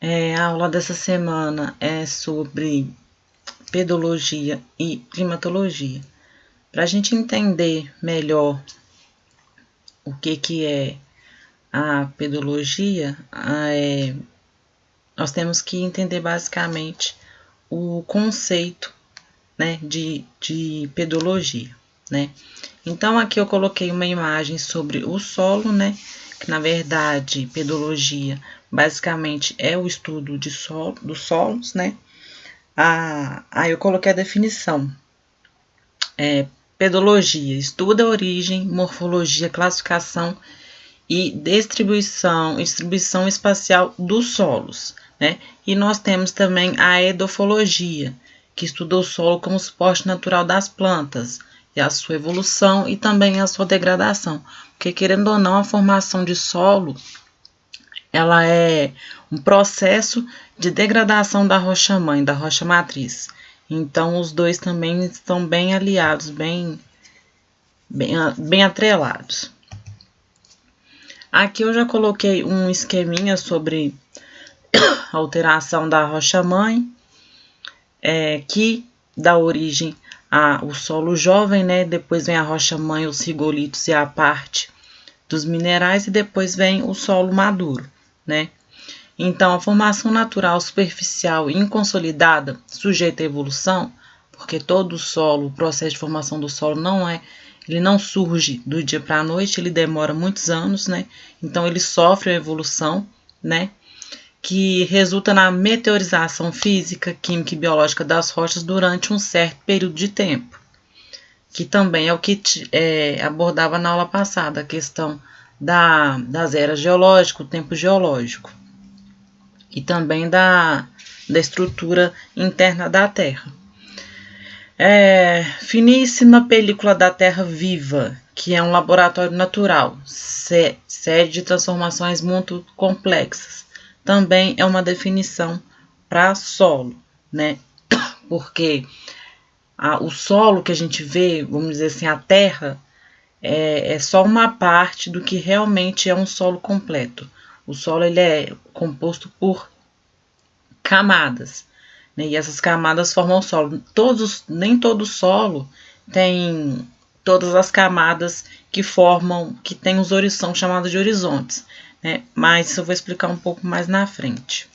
A aula dessa semana é sobre pedologia e climatologia. Para a gente entender melhor o que é a pedologia, nós temos que entender basicamente o conceito, né, de pedologia, né? Então aqui eu coloquei uma imagem sobre o solo, né, que na verdade pedologia basicamente é o estudo dos solos, né? Aí eu coloquei a definição. Pedologia estuda a origem, morfologia, classificação e distribuição espacial dos solos, né? E nós temos também a edofologia, que estuda o solo como suporte natural das plantas, e a sua evolução e também a sua degradação. Porque, querendo ou não, a formação de solo, ela é um processo de degradação da rocha-mãe, da rocha matriz. Então, os dois também estão bem aliados, bem atrelados. Aqui eu já coloquei um esqueminha sobre a alteração da rocha-mãe, que dá origem ao solo jovem, né? Depois vem a rocha-mãe, os rigolitos e a parte dos minerais, e depois vem o solo maduro, né? Então, a formação natural superficial e inconsolidada, sujeita à evolução, porque todo o solo, o processo de formação do solo ele não surge do dia para a noite, ele demora muitos anos, né? Então, ele sofre a evolução, né? Que resulta na meteorização física, química e biológica das rochas durante um certo período de tempo, que também é o que abordava na aula passada, a questão das eras geológicas, o tempo geológico, e também da estrutura interna da Terra. Finíssima película da Terra viva, que é um laboratório natural, sede de transformações muito complexas. Também é uma definição para solo, né? Porque o solo que a gente vê, vamos dizer assim, a Terra, é só uma parte do que realmente é um solo completo. O solo ele é composto por camadas, né? E essas camadas formam o solo. Nem todo solo tem todas as camadas que tem os são chamados de horizontes, né? Mas isso eu vou explicar um pouco mais na frente.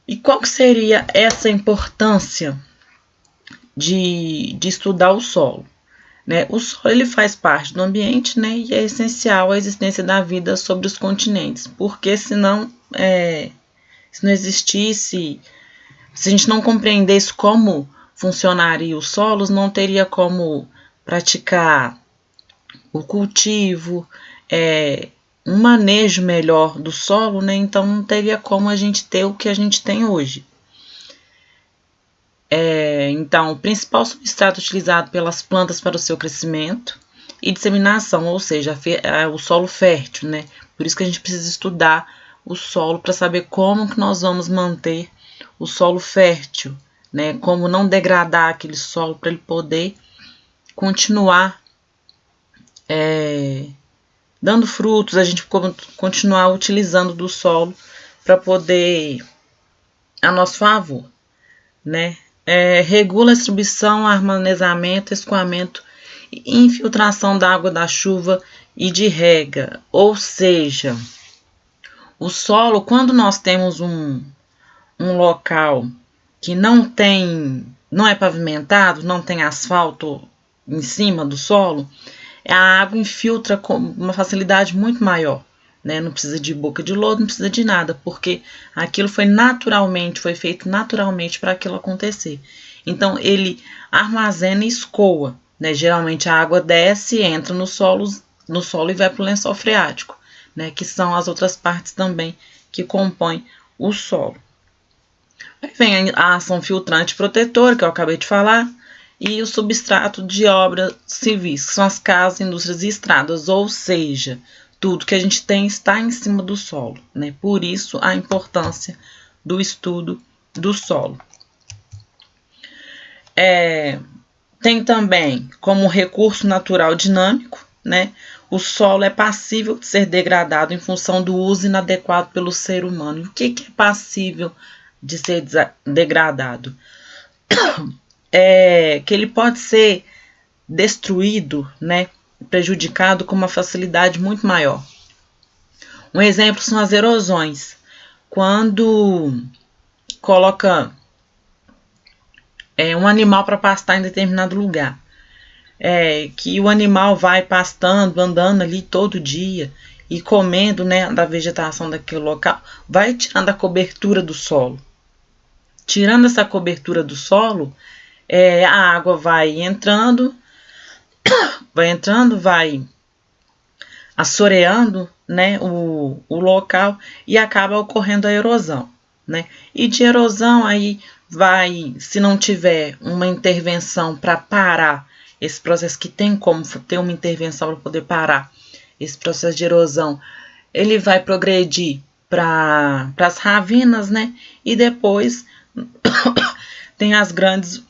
E qual que seria essa importância de estudar o solo? Né? O solo ele faz parte do ambiente, né? E é essencial a existência da vida sobre os continentes, porque senão, se não existisse, se a gente não compreendesse como funcionaria os solos, não teria como praticar o cultivo, um manejo melhor do solo, né? Então não teria como a gente ter o que a gente tem hoje. Então, o principal substrato utilizado pelas plantas para o seu crescimento e disseminação, ou seja, o solo fértil, né? Por isso que a gente precisa estudar o solo para saber como que nós vamos manter o solo fértil, né? Como não degradar aquele solo para ele poder continuar dando frutos, a gente continuar utilizando do solo para poder a nosso favor, né? Regula a distribuição, armazenamento, escoamento e infiltração da água da chuva e de rega. Ou seja, o solo, quando nós temos um local que não é pavimentado, não tem asfalto em cima do solo, a água infiltra com uma facilidade muito maior. Né? Não precisa de boca de lodo, não precisa de nada, porque aquilo foi feito naturalmente para aquilo acontecer. Então, ele armazena e escoa. Né? Geralmente, a água desce, entra no solo e vai para o lençol freático, né? Que são as outras partes também que compõem o solo. Aí vem a ação filtrante protetora, que eu acabei de falar, e o substrato de obras civis, que são as casas, indústrias e estradas, ou seja, tudo que a gente tem está em cima do solo, né? Por isso a importância do estudo do solo. Tem também como recurso natural dinâmico, né? o solo é passível de ser degradado em função do uso inadequado pelo ser humano. E o que é passível de ser degradado? É que ele pode ser destruído, né, prejudicado com uma facilidade muito maior. Um exemplo são as erosões. Quando coloca um animal para pastar em determinado lugar, que o animal vai pastando, andando ali todo dia e comendo, né, da vegetação daquele local, vai tirando a cobertura do solo. Tirando essa cobertura do solo, a água vai entrando, vai assoreando, né, o local e acaba ocorrendo a erosão, né? E de erosão aí vai, se não tiver uma intervenção para parar esse processo, que tem como ter uma intervenção para poder parar esse processo de erosão, ele vai progredir para as ravinas, né? E depois tem as grandes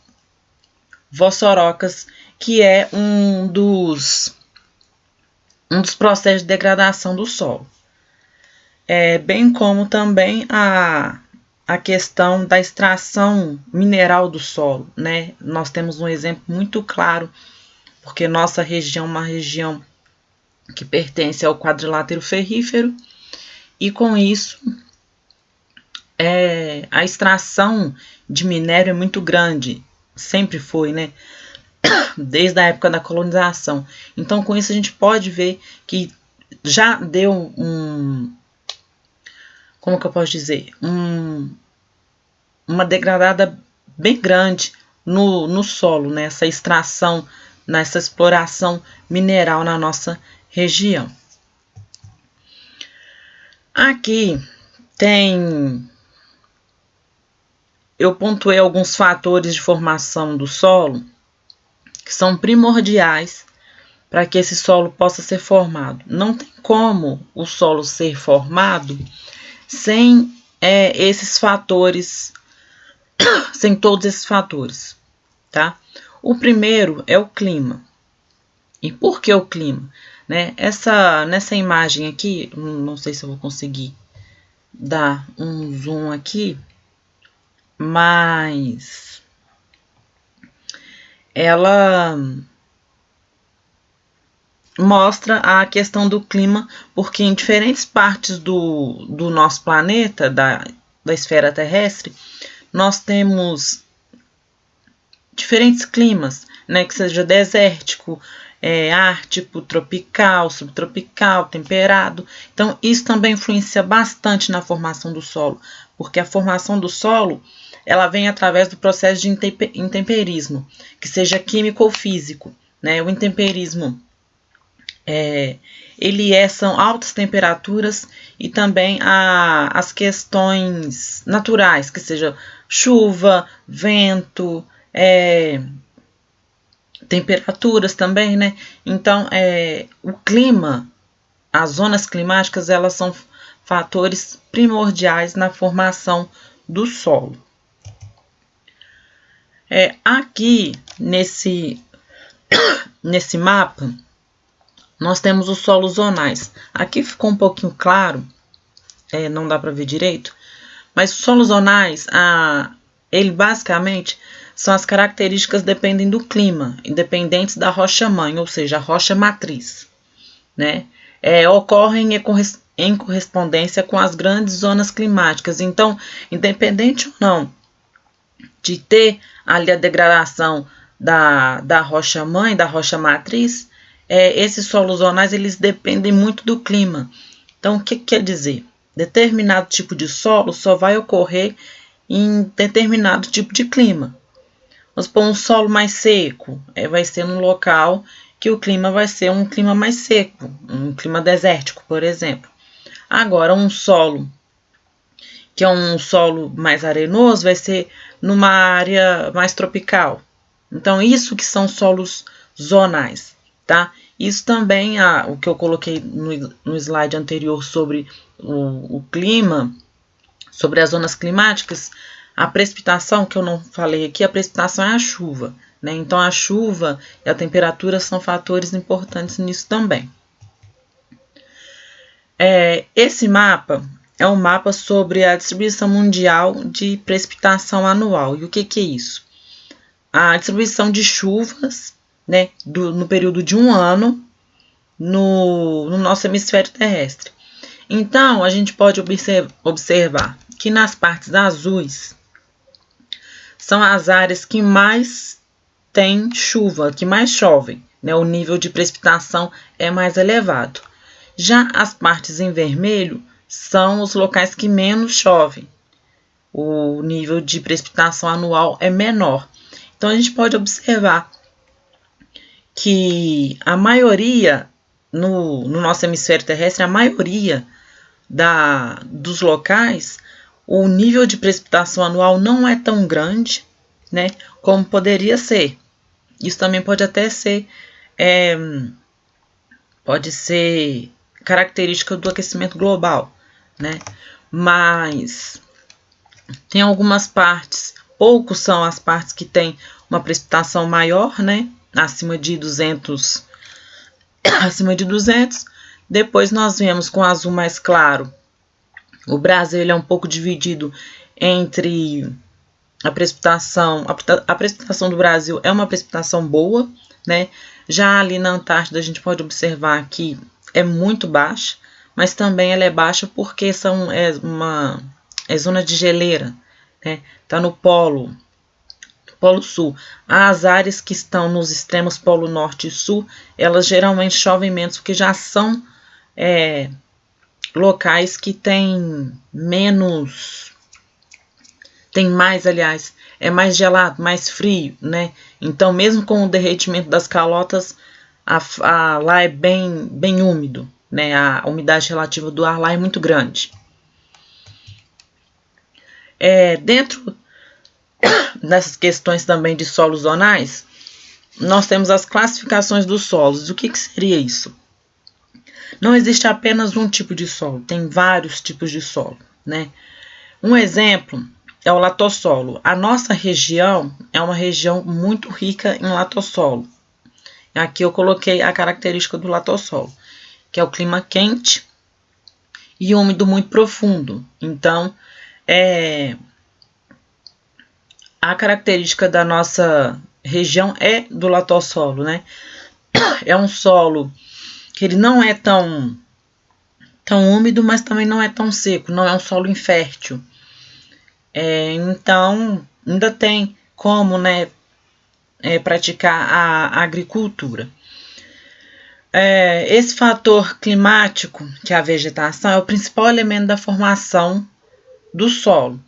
vossorocas, que é um dos processos de degradação do solo. Bem como também a questão da extração mineral do solo, né? Nós temos um exemplo muito claro, porque nossa região é uma região que pertence ao quadrilátero ferrífero, e com isso a extração de minério é muito grande, sempre foi, né? Desde a época da colonização. Então, com isso, a gente pode ver que já deu como que eu posso dizer? Uma degradada bem grande no solo, nessa extração, nessa exploração mineral na nossa região. Aqui eu pontuei alguns fatores de formação do solo que são primordiais para que esse solo possa ser formado. Não tem como o solo ser formado sem esses fatores, sem todos esses fatores, tá? O primeiro é o clima. E por que o clima? Né? Nessa imagem aqui, não sei se eu vou conseguir dar um zoom aqui, mas ela mostra a questão do clima, porque em diferentes partes do nosso planeta, da esfera terrestre, nós temos diferentes climas, né, que seja desértico, ártico, tropical, subtropical, temperado. Então, isso também influencia bastante na formação do solo, porque a formação do solo ela vem através do processo de intemperismo, que seja químico ou físico, né? O intemperismo são altas temperaturas e também as questões naturais, que seja chuva, vento, temperaturas também, né? Então, o clima, as zonas climáticas, elas são fatores primordiais na formação do solo. Aqui, nesse mapa, nós temos os solos zonais. Aqui ficou um pouquinho claro, não dá para ver direito, mas os solos zonais, ele basicamente são as características que dependem do clima, independentes da rocha-mãe, ou seja, a rocha matriz, né? Ocorrem em correspondência com as grandes zonas climáticas. Então, independente ou não de ter ali a degradação da rocha-mãe, da rocha matriz, esses solos zonais eles dependem muito do clima. Então, o que quer dizer? Determinado tipo de solo só vai ocorrer em determinado tipo de clima. Vamos supor, um solo mais seco, vai ser num local que o clima vai ser um clima mais seco, um clima desértico, por exemplo. Agora, um solo que é um solo mais arenoso, vai ser numa área mais tropical. Então, isso que são solos zonais, tá? Isso também, o que eu coloquei no slide anterior sobre o clima, sobre as zonas climáticas, a precipitação, que eu não falei aqui, a precipitação é a chuva, né? Então, a chuva e a temperatura são fatores importantes nisso também. Esse mapa é um mapa sobre a distribuição mundial de precipitação anual. E o que é isso? A distribuição de chuvas, né, no período de um ano no nosso hemisfério terrestre. Então, a gente pode observar que nas partes azuis são as áreas que mais tem chuva, que mais chovem, né? O nível de precipitação é mais elevado. Já as partes em vermelho são os locais que menos chovem. O nível de precipitação anual é menor. Então, a gente pode observar que a maioria, no nosso hemisfério terrestre, a maioria dos locais, o nível de precipitação anual não é tão grande, né, como poderia ser. Isso também pode até ser, pode ser característica do aquecimento global, né, mas tem algumas partes, poucos são as partes que têm uma precipitação maior, né, acima de 200. Depois nós vemos com azul mais claro. O Brasil ele é um pouco dividido entre a precipitação. A precipitação do Brasil é uma precipitação boa, né? Já ali na Antártida a gente pode observar que é muito baixa, mas também ela é baixa porque é zona de geleira, né? Tá no Polo Sul. As áreas que estão nos extremos Polo Norte e Sul, elas geralmente chovem menos porque já são locais que tem mais, aliás, é mais gelado, mais frio, né? Então, mesmo com o derretimento das calotas, lá é bem úmido, né? A umidade relativa do ar lá é muito grande. Dentro dessas questões também de solos zonais, nós temos as classificações dos solos. O que seria isso? Não existe apenas um tipo de solo, tem vários tipos de solo, né? Um exemplo é o latossolo. A nossa região é uma região muito rica em latossolo. Aqui eu coloquei a característica do latossolo, que é o clima quente e úmido muito profundo. Então, a característica da nossa região é do latossolo, né? É um solo que ele não é tão úmido, mas também não é tão seco, não é um solo infértil. Então, ainda tem como, né, praticar a agricultura. Esse fator climático, que é a vegetação, é o principal elemento da formação do solo,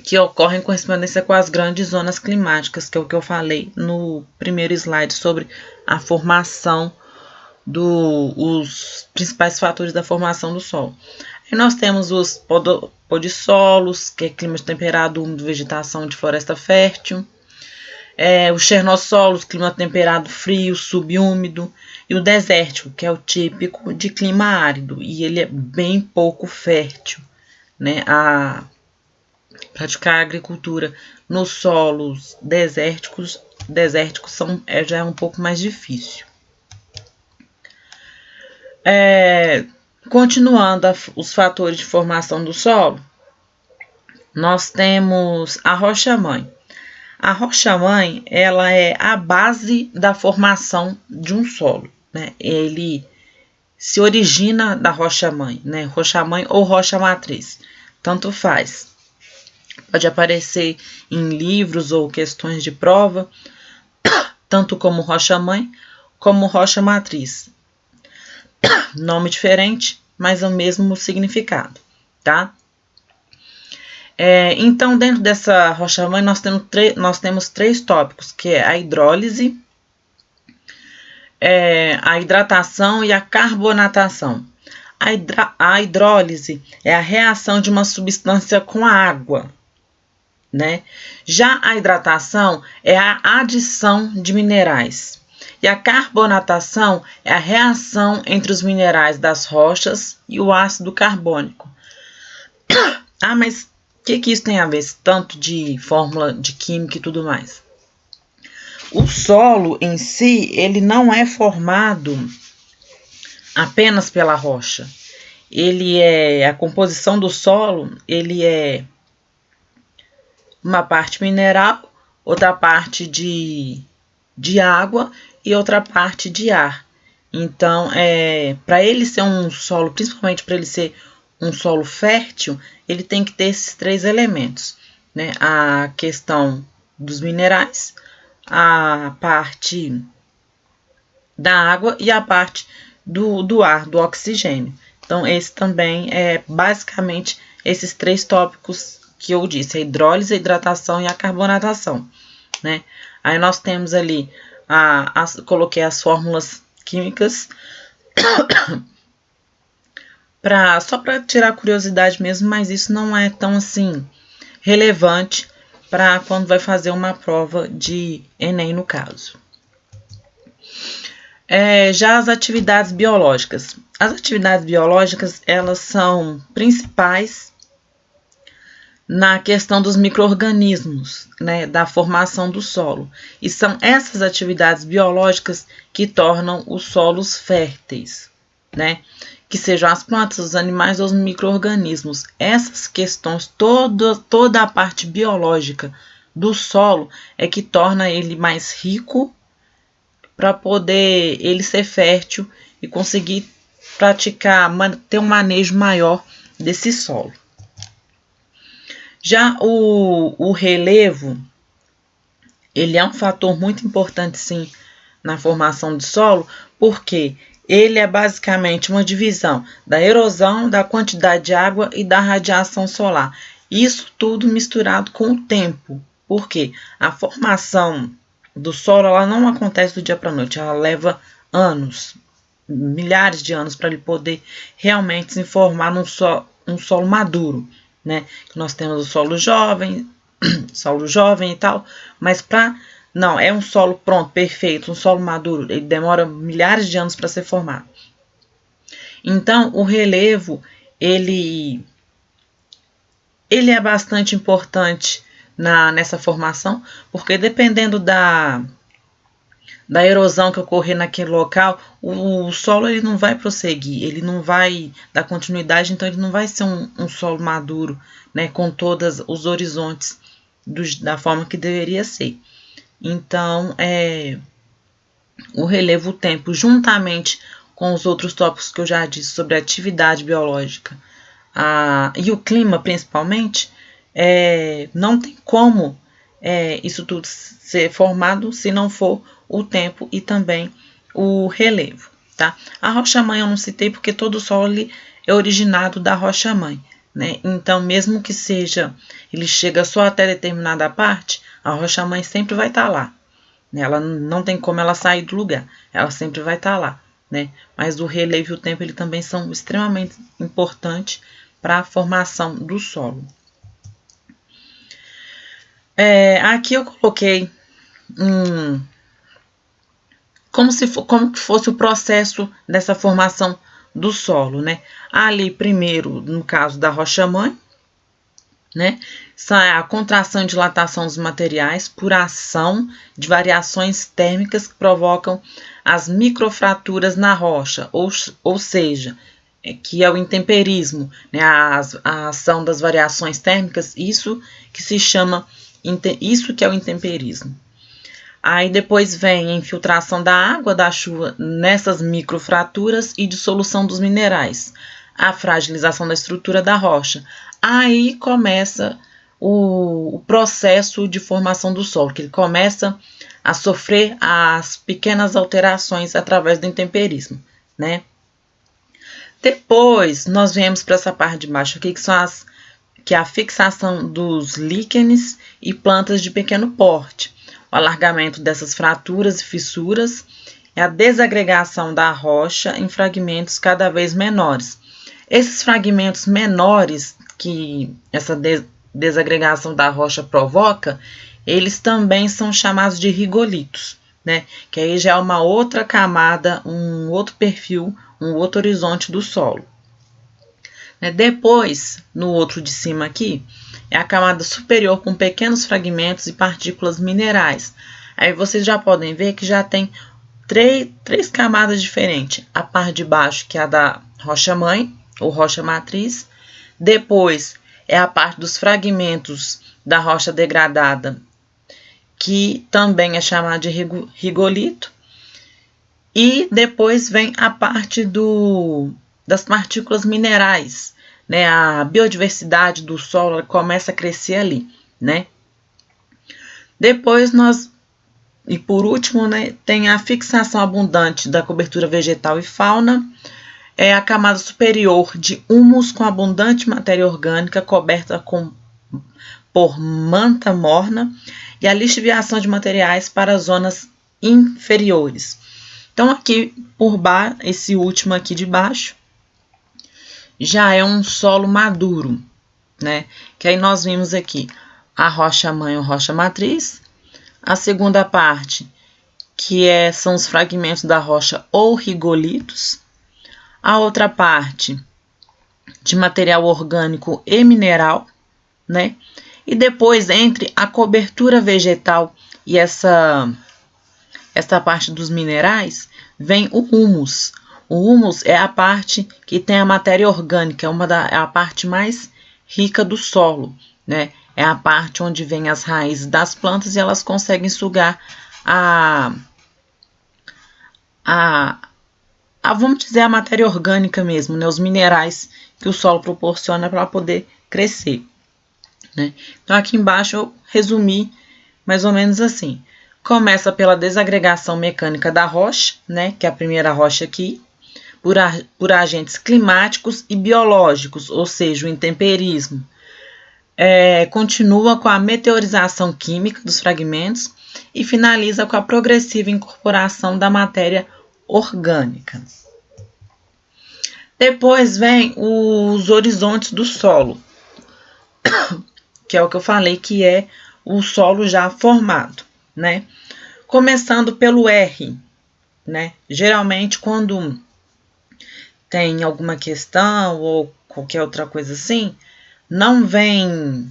que ocorre em correspondência com as grandes zonas climáticas, que é o que eu falei no primeiro slide sobre a formação os principais fatores da formação do solo. Aí nós temos os podissolos, que é clima temperado, úmido, vegetação de floresta fértil. Os xernossolos, clima temperado, frio, subúmido. E o desértico, que é o típico de clima árido, e ele é bem pouco fértil, né? A praticar a agricultura nos solos desérticos já é um pouco mais difícil. Continuando os fatores de formação do solo, nós temos a rocha-mãe. A rocha-mãe, ela é a base da formação de um solo, né? Ele se origina da rocha-mãe, né? Rocha-mãe ou rocha-matriz, tanto faz. Pode aparecer em livros ou questões de prova, tanto como rocha-mãe como rocha-matriz. Nome diferente, mas o mesmo significado, tá? Então, dentro dessa rocha-mãe, nós temos três tópicos, que é a hidrólise, a hidratação e a carbonatação. A hidrólise é a reação de uma substância com a água, né? Já a hidratação é a adição de minerais. E a carbonatação é a reação entre os minerais das rochas e o ácido carbônico. Mas o que isso tem a ver? Tanto de fórmula de química e tudo mais. O solo em si, ele não é formado apenas pela rocha. a composição do solo, ele é uma parte mineral, outra parte de água e outra parte de ar. Então, para ele ser um solo, principalmente para ele ser um solo fértil, ele tem que ter esses 3 elementos, né? A questão dos minerais, a parte da água e a parte do ar, do oxigênio. Então, esse também é basicamente esses 3 tópicos que eu disse: a hidrólise, a hidratação e a carbonatação, né? Aí nós temos ali, coloquei as fórmulas químicas só para tirar curiosidade mesmo, mas isso não é tão assim relevante para quando vai fazer uma prova de Enem, no caso. Já as atividades biológicas. As atividades biológicas, elas são principais na questão dos micro-organismos, né, da formação do solo. E são essas atividades biológicas que tornam os solos férteis, né? Que sejam as plantas, os animais ou os micro-organismos. Essas questões, toda a parte biológica do solo é que torna ele mais rico para poder ele ser fértil e conseguir ter um manejo maior desse solo. Já o relevo, ele é um fator muito importante, sim, na formação do solo, porque ele é basicamente uma divisão da erosão, da quantidade de água e da radiação solar. Isso tudo misturado com o tempo, porque a formação do solo, ela não acontece do dia para a noite, ela leva anos, milhares de anos para ele poder realmente se formar num solo maduro, né? Nós temos o solo jovem e tal, mas não, é um solo pronto, perfeito, um solo maduro, ele demora milhares de anos para ser formado. Então, o relevo, ele é bastante importante nessa formação, porque dependendo da erosão que ocorrer naquele local, o solo ele não vai prosseguir, ele não vai dar continuidade, então ele não vai ser um solo maduro, né, com todos os horizontes da forma que deveria ser. Então, o relevo, o tempo, juntamente com os outros tópicos que eu já disse sobre a atividade biológica e o clima, principalmente, não tem como isso tudo ser formado se não for o tempo e também o relevo, tá? A rocha-mãe eu não citei porque todo o solo é originado da rocha-mãe, né? Então, mesmo que ele chega só até determinada parte, a rocha-mãe sempre vai estar lá. Ela não tem como ela sair do lugar, ela sempre vai estar lá, né? Mas o relevo e o tempo, ele também são extremamente importantes para a formação do solo. Aqui eu coloquei como que fosse o processo dessa formação do solo, né? Ali, primeiro, no caso da rocha-mãe, né? A contração e dilatação dos materiais por ação de variações térmicas que provocam as microfraturas na rocha, ou seja, que é o intemperismo, né? A ação das variações térmicas, isso que é o intemperismo. Aí depois vem a infiltração da água da chuva nessas microfraturas e dissolução dos minerais, a fragilização da estrutura da rocha. Aí começa o processo de formação do solo, que ele começa a sofrer as pequenas alterações através do intemperismo, né? Depois nós viemos para essa parte de baixo aqui, que é a fixação dos líquenes e plantas de pequeno porte, o alargamento dessas fraturas e fissuras e a desagregação da rocha em fragmentos cada vez menores. Esses fragmentos menores que essa desagregação da rocha provoca, eles também são chamados de rigolitos, né? Que aí já é uma outra camada, um outro perfil, um outro horizonte do solo. Depois, no outro de cima aqui, é a camada superior com pequenos fragmentos e partículas minerais. Aí vocês já podem ver que já tem três camadas diferentes. A parte de baixo, que é a da rocha-mãe, ou rocha matriz. Depois é a parte dos fragmentos da rocha degradada, que também é chamada de rigolito. E depois vem a parte das partículas minerais, né? A biodiversidade do solo começa a crescer ali, né? Depois e por último, né, tem a fixação abundante da cobertura vegetal e fauna, é a camada superior de humus com abundante matéria orgânica coberta por manta morna e a lixiviação de materiais para as zonas inferiores. Então, aqui por baixo, esse último aqui de baixo, já é um solo maduro, né? Que aí nós vimos aqui a rocha mãe ou rocha matriz, a segunda parte, que são os fragmentos da rocha ou rigolitos, a outra parte de material orgânico e mineral, né? E depois, entre a cobertura vegetal e essa parte dos minerais, vem o humus. O humus é a parte que tem a matéria orgânica, é a parte mais rica do solo, né? É a parte onde vem as raízes das plantas e elas conseguem sugar vamos dizer, a matéria orgânica mesmo, né? Os minerais que o solo proporciona para poder crescer, né? Então, aqui embaixo eu resumi mais ou menos assim. Começa pela desagregação mecânica da rocha, né? Que é a primeira rocha aqui, por agentes climáticos e biológicos, ou seja, o intemperismo. Continua com a meteorização química dos fragmentos e finaliza com a progressiva incorporação da matéria orgânica. Depois vem os horizontes do solo, que é o que eu falei que é o solo já formado, né? Começando pelo R, né? Geralmente quando tem alguma questão ou qualquer outra coisa assim, não vem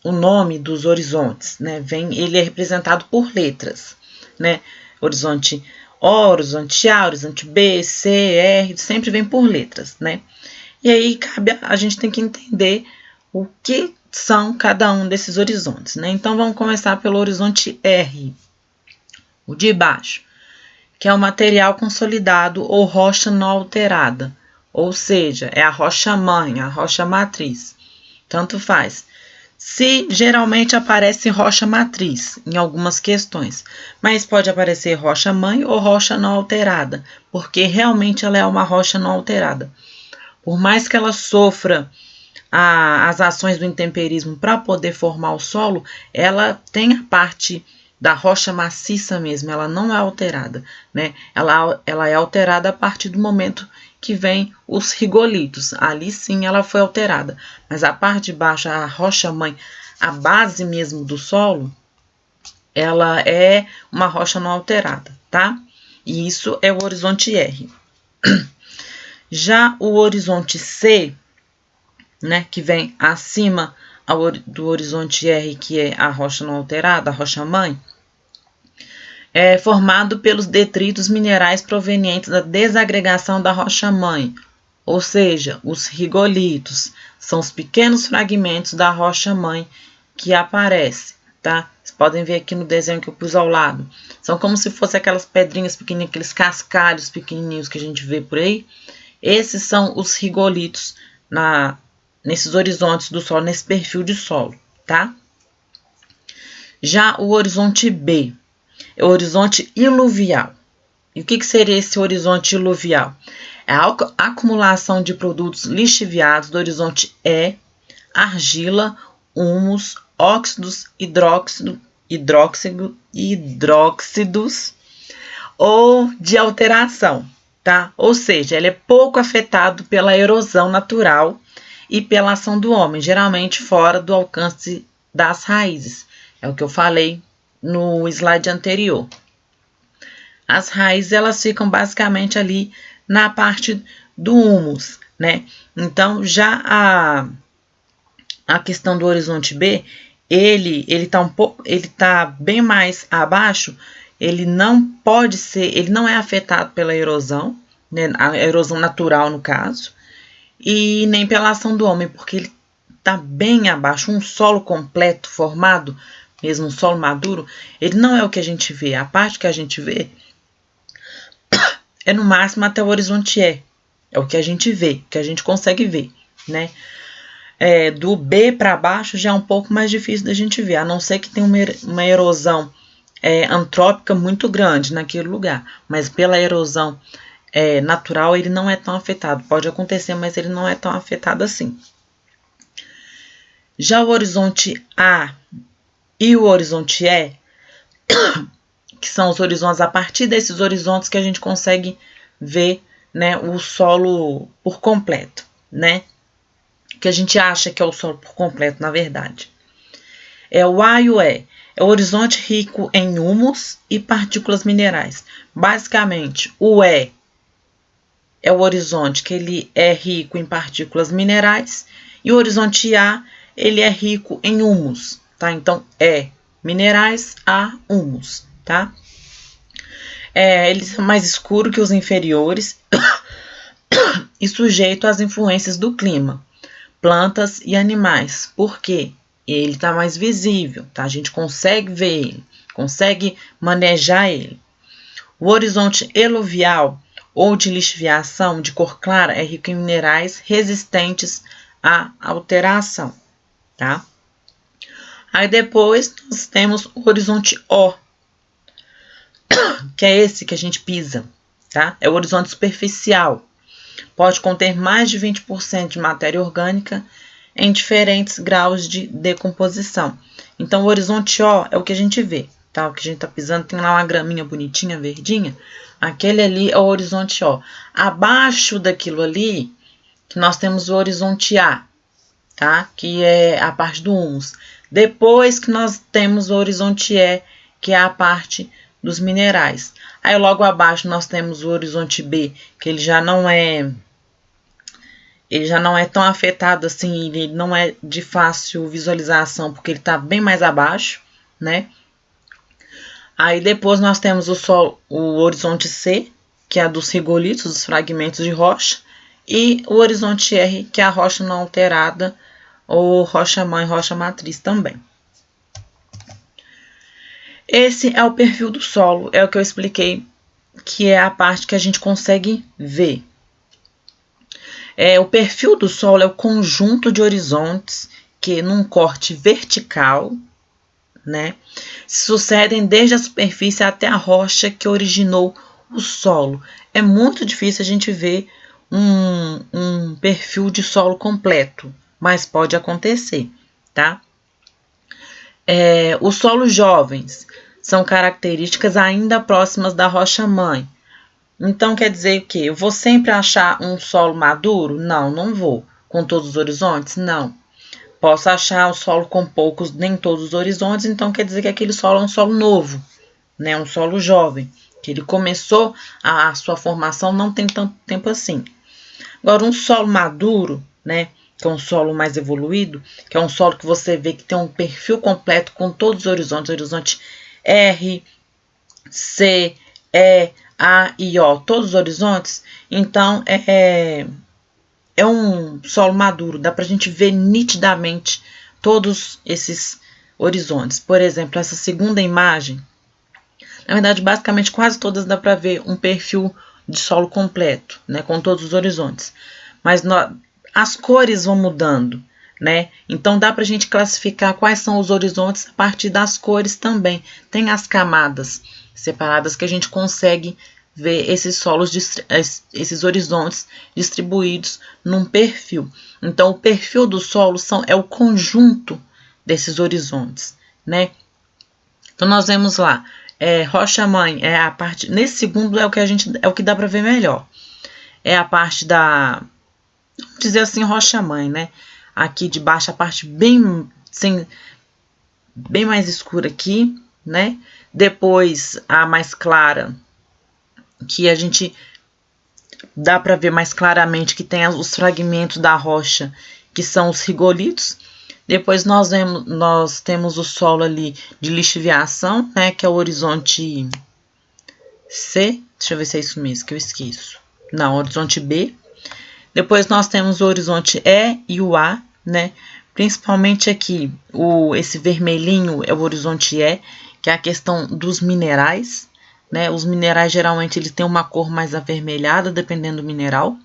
o nome dos horizontes, né? Ele é representado por letras, né? Horizonte O, horizonte A, horizonte B, C, R, sempre vem por letras, né? E aí a gente tem que entender o que são cada um desses horizontes, né? Então vamos começar pelo horizonte R, o de baixo, que é o material consolidado ou rocha não alterada, ou seja, é a rocha mãe, a rocha matriz, tanto faz. Se geralmente aparece rocha matriz em algumas questões, mas pode aparecer rocha mãe ou rocha não alterada, porque realmente ela é uma rocha não alterada. Por mais que ela sofra as ações do intemperismo para poder formar o solo, ela tem a parte da rocha maciça mesmo, ela não é alterada, né? Ela é alterada a partir do momento que vem os rigolitos, ali sim ela foi alterada, mas a parte de baixo, a rocha mãe, a base mesmo do solo, ela é uma rocha não alterada, tá? E isso é o horizonte R. Já o horizonte C, né, que vem acima do horizonte R, que é a rocha não alterada, a rocha mãe, é formado pelos detritos minerais provenientes da desagregação da rocha mãe, ou seja, os rigolitos, são os pequenos fragmentos da rocha mãe que aparecem, tá? Vocês podem ver aqui no desenho que eu pus ao lado. São como se fossem aquelas pedrinhas pequenininhas, aqueles cascalhos pequenininhos que a gente vê por aí. Esses são os rigolitos nesses horizontes do solo, nesse perfil de solo, tá? Já o horizonte B é o horizonte iluvial. E o que seria esse horizonte iluvial? É a acumulação de produtos lixiviados do horizonte E, argila, humus, óxidos, hidróxidos ou de alteração, tá? Ou seja, ele é pouco afetado pela erosão natural e pela ação do homem, geralmente fora do alcance das raízes. É o que eu falei no slide anterior. As raízes, elas ficam basicamente ali na parte do humus, né? Então, já a questão do horizonte B, ele tá bem mais abaixo, ele não é afetado pela erosão, né? A erosão natural no caso, e nem pela ação do homem, porque ele está bem abaixo. Um solo completo, formado, mesmo um solo maduro, ele não é o que a gente vê. A parte que a gente vê é no máximo até o horizonte E. É o que a gente vê, que a gente consegue ver, né? Do B para baixo já é um pouco mais difícil da gente ver, a não ser que tenha uma erosão antrópica muito grande naquele lugar. Mas pela erosão natural, ele não é tão afetado. Pode acontecer, mas ele não é tão afetado assim. Já o horizonte A e o horizonte E, que são os horizontes, a partir desses horizontes que a gente consegue ver, né, o solo por completo, né? Que a gente acha que é o solo por completo, na verdade. O A e o E. É o horizonte rico em humus e partículas minerais. Basicamente, o E é o horizonte que ele é rico em partículas minerais e o horizonte A, ele é rico em humus, tá? Então, minerais, A, humus, tá? Eles são mais escuros que os inferiores e sujeitos às influências do clima, plantas e animais. Por quê? Ele está mais visível, tá? A gente consegue ver ele, consegue manejar ele. O horizonte eluvial ou de lixiviação de cor clara é rico em minerais resistentes à alteração, tá? Aí depois nós temos o horizonte O, que é esse que a gente pisa, tá? É o horizonte superficial. Pode conter mais de 20% de matéria orgânica em diferentes graus de decomposição. Então, o horizonte O é o que a gente vê, tá? O que a gente tá pisando, tem lá uma graminha bonitinha, verdinha. Aquele ali é o horizonte O. Abaixo daquilo ali, que nós temos o horizonte A, tá? Que é a parte do humus. Depois que nós temos o horizonte E, que é a parte dos minerais. Aí logo abaixo nós temos o horizonte B, que ele já não é tão afetado assim, ele não é de fácil visualização, porque ele está bem mais abaixo, né? Aí depois nós temos o horizonte C, que é dos regolitos, dos fragmentos de rocha, e o horizonte R, que é a rocha não alterada, ou rocha-mãe, rocha-matriz também. Esse é o perfil do solo, é o que eu expliquei, que é a parte que a gente consegue ver. O perfil do solo é o conjunto de horizontes que, num corte vertical, né, se sucedem desde a superfície até a rocha que originou o solo. É muito difícil a gente ver um perfil de solo completo, mas pode acontecer, tá? Os solos jovens são características ainda próximas da rocha-mãe. Então, quer dizer o quê? Eu vou sempre achar um solo maduro? Não, não vou. Com todos os horizontes? Não. Posso achar o solo com poucos, nem todos os horizontes, então quer dizer que aquele solo é um solo novo, né? Um solo jovem, que ele começou a sua formação não tem tanto tempo assim. Agora, um solo maduro, né? Que é um solo mais evoluído, que é um solo que você vê que tem um perfil completo com todos os horizontes, horizonte R, C, E, A e O, todos os horizontes, então é um solo maduro, dá pra gente ver nitidamente todos esses horizontes. Por exemplo, essa segunda imagem, na verdade, basicamente quase todas dá pra ver um perfil de solo completo, né, com todos os horizontes. Mas as cores vão mudando, né? Então dá pra gente classificar quais são os horizontes a partir das cores também. Tem as camadas separadas que a gente consegue ver esses horizontes distribuídos num perfil. Então, o perfil do solo é o conjunto desses horizontes, né? Então, nós vemos lá, rocha-mãe é a parte. Nesse segundo é o que dá para ver melhor. É a parte da, vamos dizer assim, rocha-mãe, né? Aqui de baixo a parte bem mais escura aqui, né? Depois a mais clara, que a gente dá para ver mais claramente que tem os fragmentos da rocha, que são os rigolitos. Depois nós temos o solo ali de lixiviação, né, que é o horizonte C. Deixa eu ver se é isso mesmo que eu esqueço. Não, horizonte B. Depois nós temos o horizonte E e o A, né? Principalmente aqui, esse vermelhinho é o horizonte E, que é a questão dos minerais, né? Os minerais geralmente eles têm uma cor mais avermelhada, dependendo do mineral.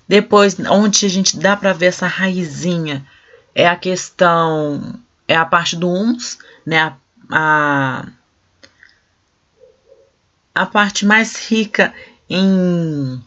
Depois, onde a gente dá para ver essa raizinha, é a questão, é a parte do humus, né? A parte mais rica em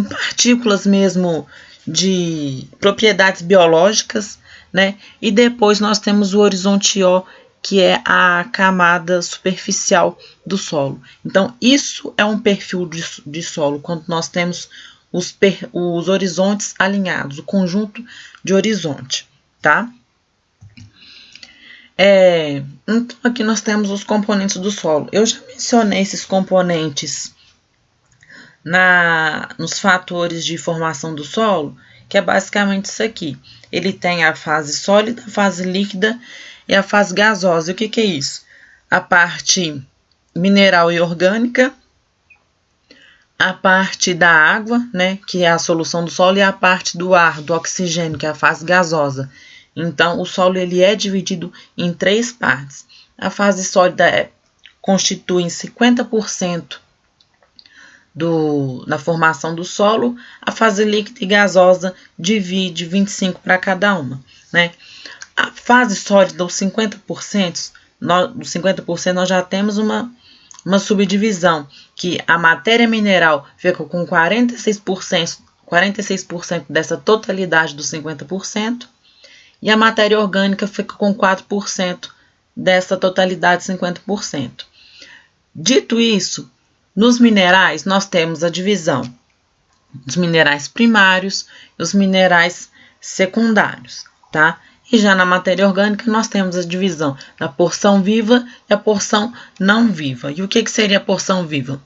partículas mesmo de propriedades biológicas, né? E depois nós temos o horizonte O, que é a camada superficial do solo. Então, isso é um perfil de solo, quando nós temos os horizontes alinhados, o conjunto de horizonte, tá? Então, aqui nós temos os componentes do solo. Eu já mencionei esses componentes nos fatores de formação do solo, que é basicamente isso aqui. Ele tem a fase sólida, a fase líquida e a fase gasosa. E o que é isso? A parte mineral e orgânica, a parte da água, né, que é a solução do solo, e a parte do ar, do oxigênio, que é a fase gasosa. Então, o solo ele é dividido em 3 partes. A fase sólida constitui 50% na formação do solo, a fase líquida e gasosa divide 25 para cada uma, né? A fase sólida, os 50%, dos 50% nós já temos uma subdivisão, que a matéria mineral fica com 46% dessa totalidade dos 50%, e a matéria orgânica fica com 4% dessa totalidade de 50%. Dito isso, nos minerais, nós temos a divisão dos minerais primários e os minerais secundários, tá? E já na matéria orgânica, nós temos a divisão da porção viva e a porção não viva. E o que seria a porção viva?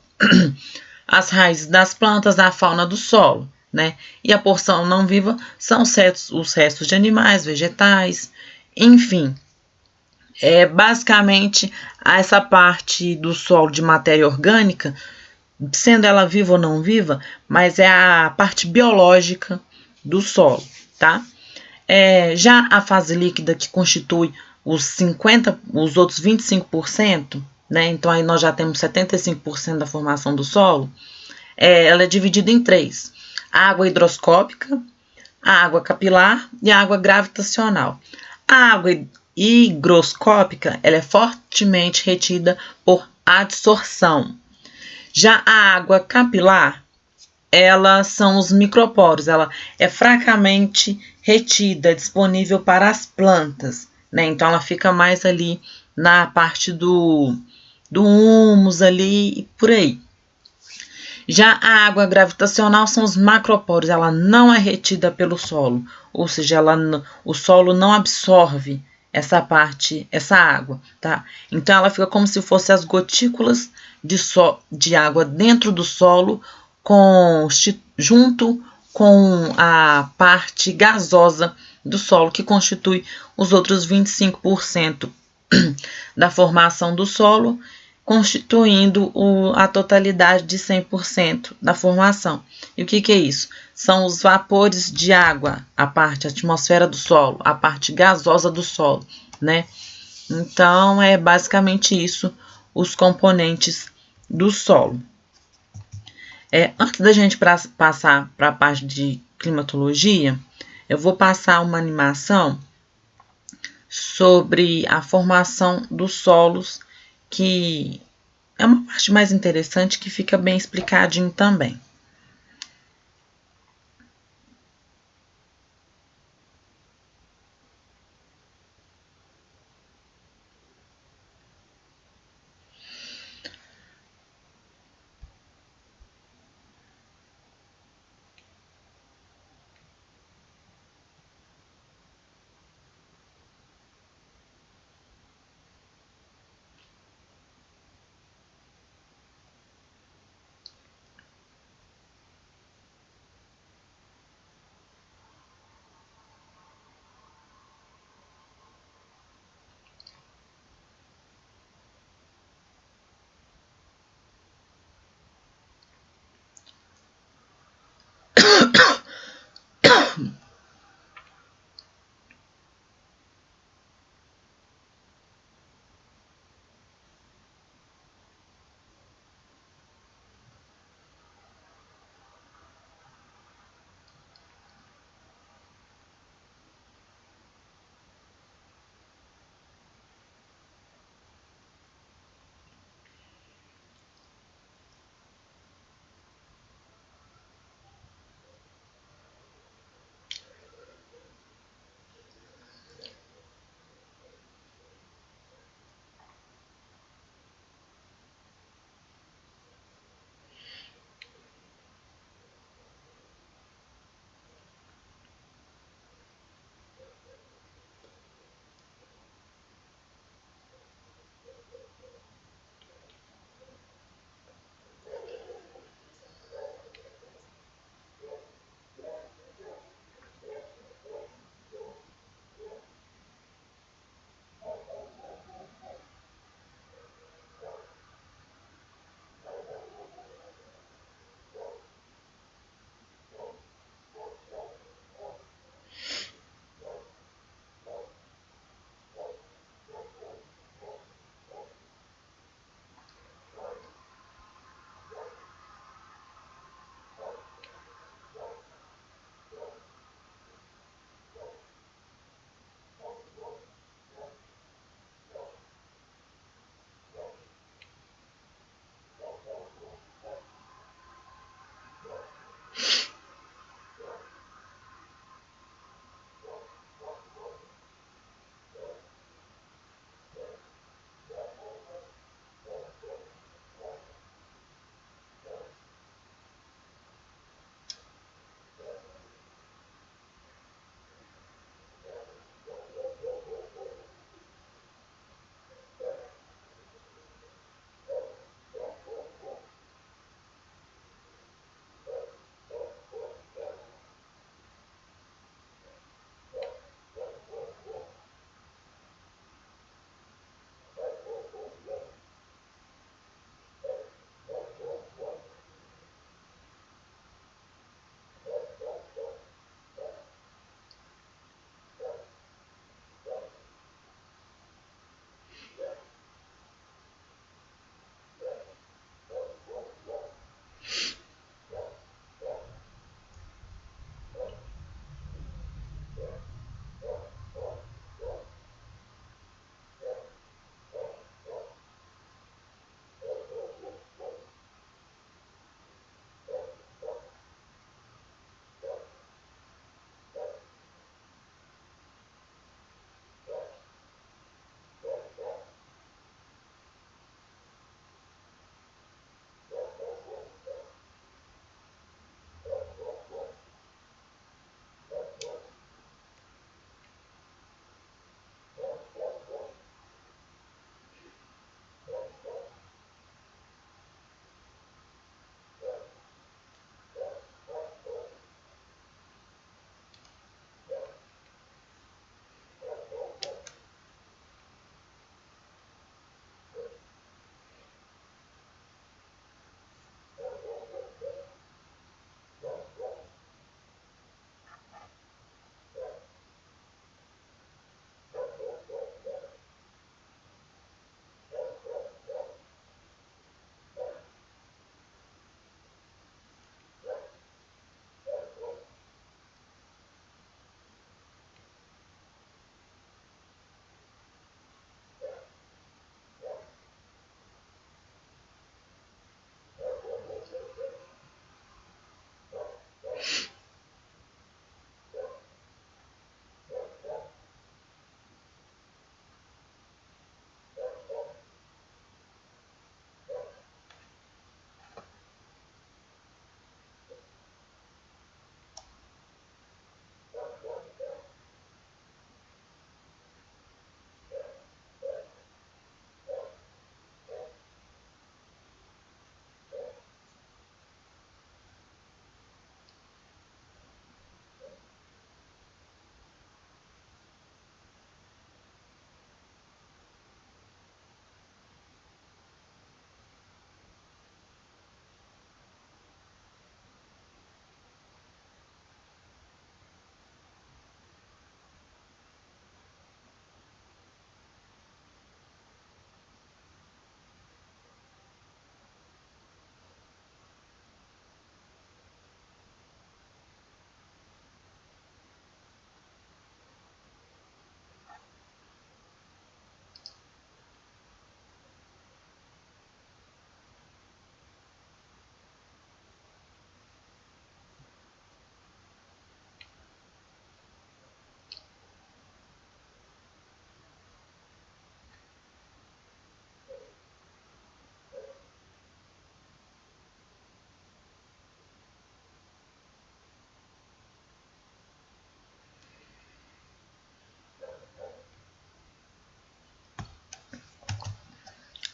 As raízes das plantas, a fauna do solo, né? E a porção não viva são os restos de animais, vegetais, enfim. Basicamente, essa parte do solo de matéria orgânica, sendo ela viva ou não viva, mas é a parte biológica do solo, tá? Já a fase líquida, que constitui os outros 25%, né? Então aí nós já temos 75% da formação do solo. Ela é dividida em 3: a água hidroscópica, a água capilar e a água gravitacional. A água higroscópica ela é fortemente retida por adsorção. Já a água capilar, elas são os microporos, ela é fracamente retida, disponível para as plantas, né? Então ela fica mais ali na parte do humus ali e por aí. Já a água gravitacional são os macroporos, ela não é retida pelo solo, ou seja, o solo não absorve essa água, tá? Então ela fica como se fossem as gotículas de água dentro do solo, junto com a parte gasosa do solo, que constitui os outros 25% da formação do solo, constituindo a totalidade de 100% da formação. E o que é isso? São os vapores de água, a atmosfera do solo, a parte gasosa do solo, né? Então, é basicamente isso, os componentes do solo. Antes da gente passar para a parte de climatologia, eu vou passar uma animação sobre a formação dos solos, que é uma parte mais interessante, que fica bem explicadinho também.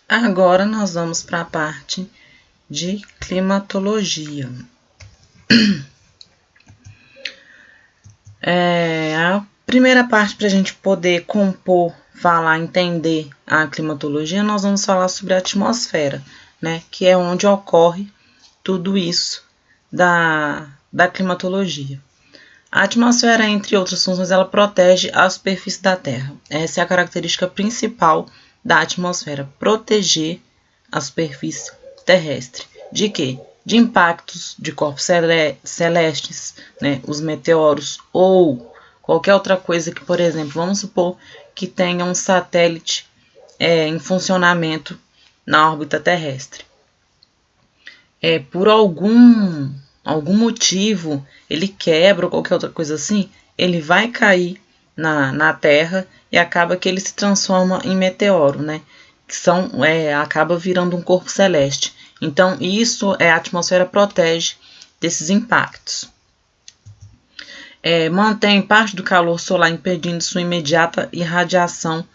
Agora nós vamos para a parte de climatologia. A primeira parte, para a gente poder compor, falar, entender a climatologia, nós vamos falar sobre a atmosfera, né? Que é onde ocorre tudo isso da climatologia. A atmosfera, entre outras funções, ela protege a superfície da Terra. Essa é a característica principal da atmosfera, proteger a superfície terrestre. De quê? De impactos de corpos celestes, né? Os meteoros ou qualquer outra coisa que, por exemplo, vamos supor que tenha um satélite em funcionamento na órbita terrestre. Por algum motivo, ele quebra ou qualquer outra coisa assim, ele vai cair na Terra e acaba que ele se transforma em meteoro, né? Que acaba virando um corpo celeste. Então, isso a atmosfera protege desses impactos. Mantém parte do calor solar impedindo sua imediata irradiação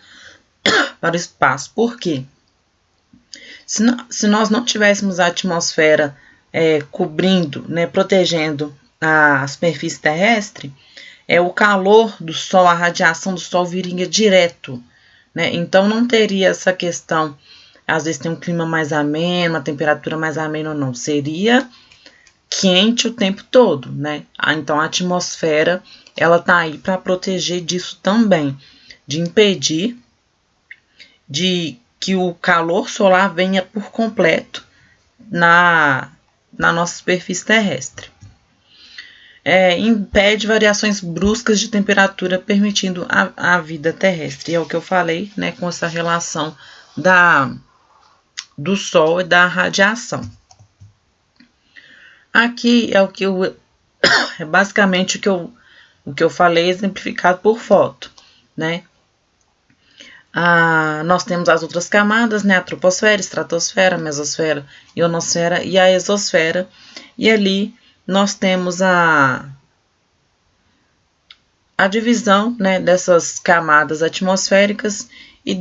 para o espaço. Por quê? Se nós não tivéssemos a atmosfera cobrindo, né, protegendo a superfície terrestre, o calor do Sol, a radiação do Sol viria direto, né? Então não teria essa questão, às vezes tem um clima mais ameno, uma temperatura mais amena ou não, seria quente o tempo todo, né? Então a atmosfera, ela tá aí para proteger disso também, de impedir de que o calor solar venha por completo na nossa superfície terrestre. Impede variações bruscas de temperatura, permitindo a vida terrestre. É o que eu falei, né, com essa relação do Sol e da radiação. Aqui é o que é basicamente o que eu falei exemplificado por foto, né? Nós temos as outras camadas, né? A troposfera, estratosfera, mesosfera, ionosfera e a exosfera. E ali nós temos a divisão, né, dessas camadas atmosféricas e